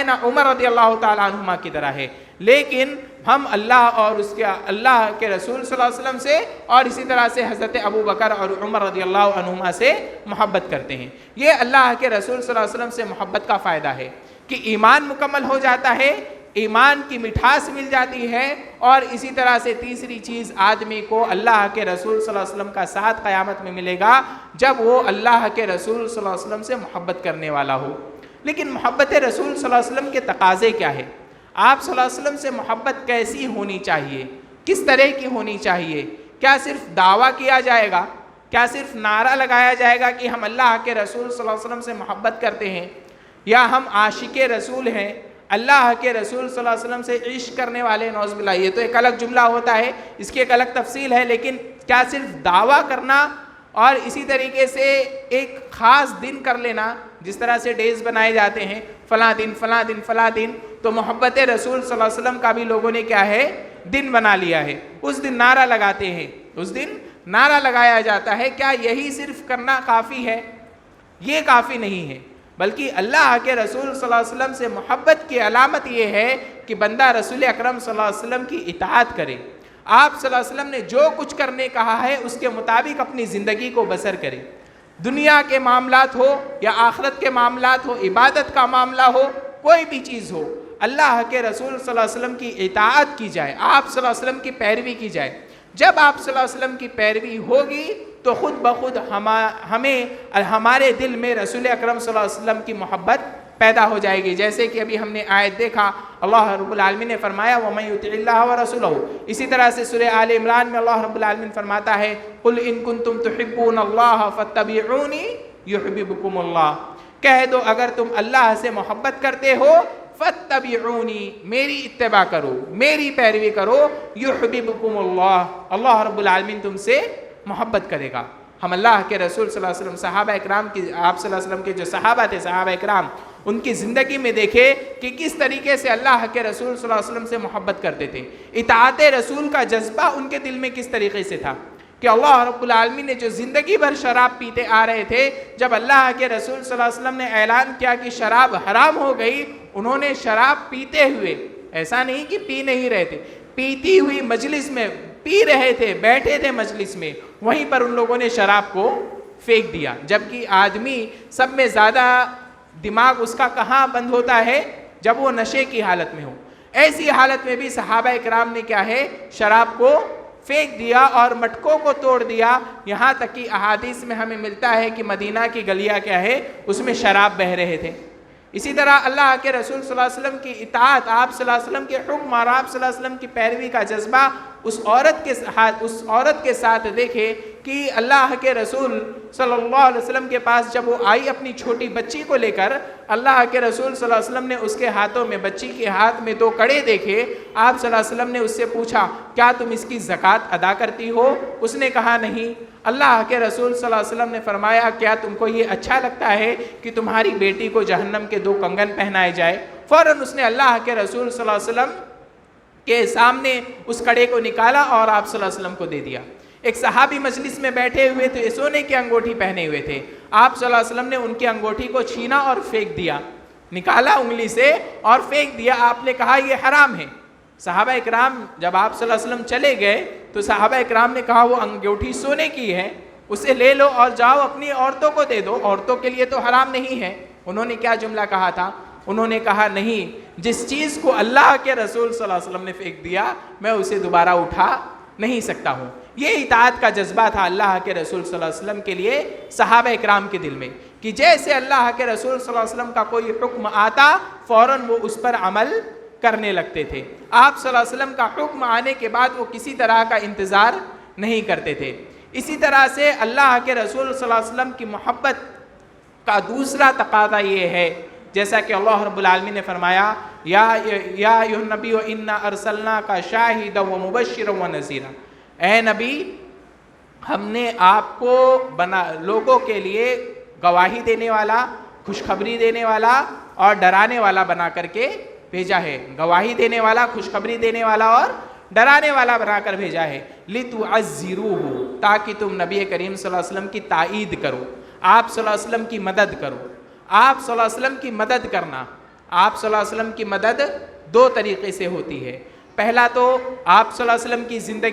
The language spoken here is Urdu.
ہے نہ عمر رضی اللہ تعالیٰ عنہما کی طرح ہے، لیکن ہم اللہ اور اللہ کے رسول صلی اللہ علیہ وسلم سے اور اسی طرح سے حضرت ابو بکر اور عمر رضی اللہ عنہما سے محبت کرتے ہیں۔ یہ اللہ کے رسول صلی اللہ علیہ وسلم سے محبت کا فائدہ ہے کہ ایمان مکمل ہو جاتا ہے، ایمان کی مٹھاس مل جاتی ہے، اور اسی طرح سے تیسری چیز آدمی کو اللہ کے رسول صلی اللہ علیہ وسلم کا ساتھ قیامت میں ملے گا جب وہ اللہ کے رسول صلی اللہ علیہ وسلم سے محبت کرنے والا ہو۔ لیکن محبت رسول صلی اللہ علیہ وسلم کے تقاضے کیا ہے؟ آپ صلی اللہ علیہ وسلم سے محبت کیسی ہونی چاہیے؟ کس طرح کی ہونی چاہیے؟ کیا صرف دعویٰ کیا جائے گا؟ کیا صرف نعرہ لگایا جائے گا کہ ہم اللہ کے رسول صلی اللہ علیہ وسلم سے محبت کرتے ہیں، یا ہم عاشق رسول ہیں، اللہ کے رسول صلی اللہ علیہ وسلم سے عشق کرنے والے؟ نعوذ باللہ، یہ تو ایک الگ جملہ ہوتا ہے، اس کی ایک الگ تفصیل ہے، لیکن کیا صرف دعویٰ کرنا اور اسی طریقے سے ایک خاص دن کر لینا، جس طرح سے ڈیز بنائے جاتے ہیں فلاں دن فلاں دن فلاں دن، تو محبت رسول صلی اللہ علیہ وسلم کا بھی لوگوں نے کیا ہے، دن بنا لیا ہے، اس دن نعرہ لگاتے ہیں، اس دن نعرہ لگایا جاتا ہے۔ کیا یہی صرف کرنا کافی ہے؟ یہ کافی نہیں ہے، بلکہ اللہ کے رسول صلی اللہ علیہ وسلم سے محبت کی علامت یہ ہے کہ بندہ رسول اکرم صلی اللہ علیہ وسلم کی اطاعت کرے، آپ صلی اللہ علیہ وسلم نے جو کچھ کرنے کہا ہے اس کے مطابق اپنی زندگی کو بسر کرے، دنیا کے معاملات ہو یا آخرت کے معاملات ہو، عبادت کا معاملہ ہو، کوئی بھی چیز ہو، اللہ کے رسول صلی اللہ علیہ وسلم کی اطاعت کی جائے، آپ صلی اللہ علیہ وسلم کی پیروی کی جائے۔ جب آپ صلی اللہ علیہ وسلم کی پیروی ہوگی تو خود بخود ہمیں ہمارے دل میں رسول اکرم صلی اللہ علیہ وسلم کی محبت پیدا ہو جائے گی، جیسے کہ ابھی ہم نے آیت دیکھا، اللہ رب العالمین نے فرمایا وَمَن يُطِعِ اللَّهَ وَرَسُولَهُ۔ اسی طرح سے سورہ آل عمران میں اللہ رب العالمین فرماتا ہے قُلْ إِن كُنتُمْ تُحِبُّونَ اللَّهَ فَاتَّبِعُونِي يُحْبِبْكُمُ اللَّهُ۔ کہہ دو اگر تم اللہ سے محبت کرتے ہو فَاتَّبِعُونِي، میری اتباع کرو، میری پیروی کرو، يُحْبِبْكُمُ اللَّهُ، اللہ رب العالمین تم سے محبت کرے گا۔ ہم اللہ کے رسول صلی اللہ علیہ وسلم صحابہ اکرام کی، آپ صلی اللہ علیہ وسلم کے جو صحابہ تھے صحابہ اکرام، ان کی زندگی میں دیکھے کہ کس طریقے سے اللہ کے رسول صلی اللہ علیہ وسلم سے محبت کرتے تھے، اطاعت رسول کا جذبہ ان کے دل میں کس طریقے سے تھا کہ اللہ رب العالمین نے جو زندگی بھر شراب پیتے آ رہے تھے، جب اللہ کے رسول صلی اللہ علیہ وسلم نے اعلان کیا کہ شراب حرام ہو گئی، انہوں نے شراب پیتے ہوئے، ایسا نہیں کہ پی نہیں رہے تھے، پیتی ہوئی مجلس میں پی رہے تھے، بیٹھے تھے مجلس میں، وہیں پر ان لوگوں نے شراب کو پھینک دیا، جبکہ آدمی سب میں زیادہ دماغ اس کا کہاں بند ہوتا ہے؟ جب وہ نشے کی حالت میں ہو۔ ایسی حالت میں بھی صحابہ اکرام نے کیا ہے، شراب کو پھینک دیا اور مٹکوں کو توڑ دیا، یہاں تک کہ احادیث میں ہمیں ملتا ہے کہ مدینہ کی گلیاں کیا ہے، اس میں شراب بہہ رہے تھے۔ اسی طرح اللہ کے رسول صلی اللہ علیہ وسلم کی اطاعت، آپ صلی اللہ علیہ وسلم کے حکم اور آپ صلی اللہ علیہ وسلم کی پیروی کا جذبہ اس عورت کے ساتھ دیکھے کہ اللہ کے رسول صلی اللہ علیہ وسلم کے پاس جب وہ آئی اپنی چھوٹی بچی کو لے کر، اللہ کے رسول صلی اللہ علیہ وسلم نے اس کے ہاتھوں میں، بچی کے ہاتھ میں 2 کڑے دیکھے، آپ صلی اللہ علیہ وسلم نے اس سے پوچھا کیا تم اس کی زکوٰۃ ادا کرتی ہو؟ اس نے کہا نہیں۔ اللہ کے رسول صلی اللہ علیہ وسلم نے فرمایا کیا تم کو یہ اچھا لگتا ہے کہ تمہاری بیٹی کو جہنم کے 2 کنگن پہنائے جائے؟ فوراً اس نے اللہ کے رسول صلی اللہ علیہ وسلم کے سامنے اس کڑے کو نکالا اور آپ صلی اللہ علیہ وسلم کو دے دیا۔ ایک صحابی مجلس میں بیٹھے ہوئے تھے، سونے کی انگوٹھی پہنے ہوئے تھے، آپ صلی اللہ علیہ وسلم نے ان کی انگوٹھی کو چھینا اور پھینک دیا، نکالا انگلی سے اور پھینک دیا، آپ نے کہا یہ حرام ہے۔ صحابہ اکرام جب آپ صلی اللہ علیہ وسلم چلے گئے تو صحابہ اکرام نے کہا وہ انگوٹھی سونے کی ہے، اسے لے لو اور جاؤ اپنی عورتوں کو دے دو، عورتوں کے لیے تو حرام نہیں ہے۔ انہوں نے کیا جملہ کہا تھا؟ انہوں نے کہا نہیں، جس چیز کو اللہ کے رسول صلی اللہ علیہ وسلم نے پھینک دیا میں اسے دوبارہ اٹھا نہیں سکتا ہوں۔ یہ اطاعت کا جذبہ تھا اللہ کے رسول صلی اللہ علیہ وسلم کے لیے صحابہ اکرام کے دل میں، کہ جیسے اللہ کے رسول صلی اللہ علیہ وسلم کا کوئی حکم آتا فوراً وہ اس پر عمل کرنے لگتے تھے۔ آپ صلی اللہ علیہ وسلم کا حکم آنے کے بعد وہ کسی طرح کا انتظار نہیں کرتے تھے۔ اسی طرح سے اللہ کے رسول صلی اللہ علیہ وسلم کی محبت کا دوسرا تقاضا یہ ہے، جیسا کہ اللہ رب العالمین نے فرمایا یا ایھا النبی انا ارسلناک شاہدا ومبشرا ونذیرا، اے نبی ہم نے آپ کو لوگوں کے لیے گواہی دینے والا، خوشخبری دینے والا اور ڈرانے والا بنا کر کے بھیجا ہے۔ گواہی دینے والا، خوشخبری دینے والا اور ڈرانے والا بنا کر بھیجا ہے، لِتُعَزِّرُوهُ، تاکہ تم نبی کریم صلی اللہ علیہ وسلم کی تائید کرو، آپ صلی اللہ علیہ وسلم کی مدد کرو۔ آپ صلی اللہ علیہ وسلم کی مدد کرنا، آپ صلی اللہ علیہ وسلم کی مدد دو طریقے سے ہوتی ہے. پہلا تو آپ صلی اللہ علیہ وسلم کی زندگی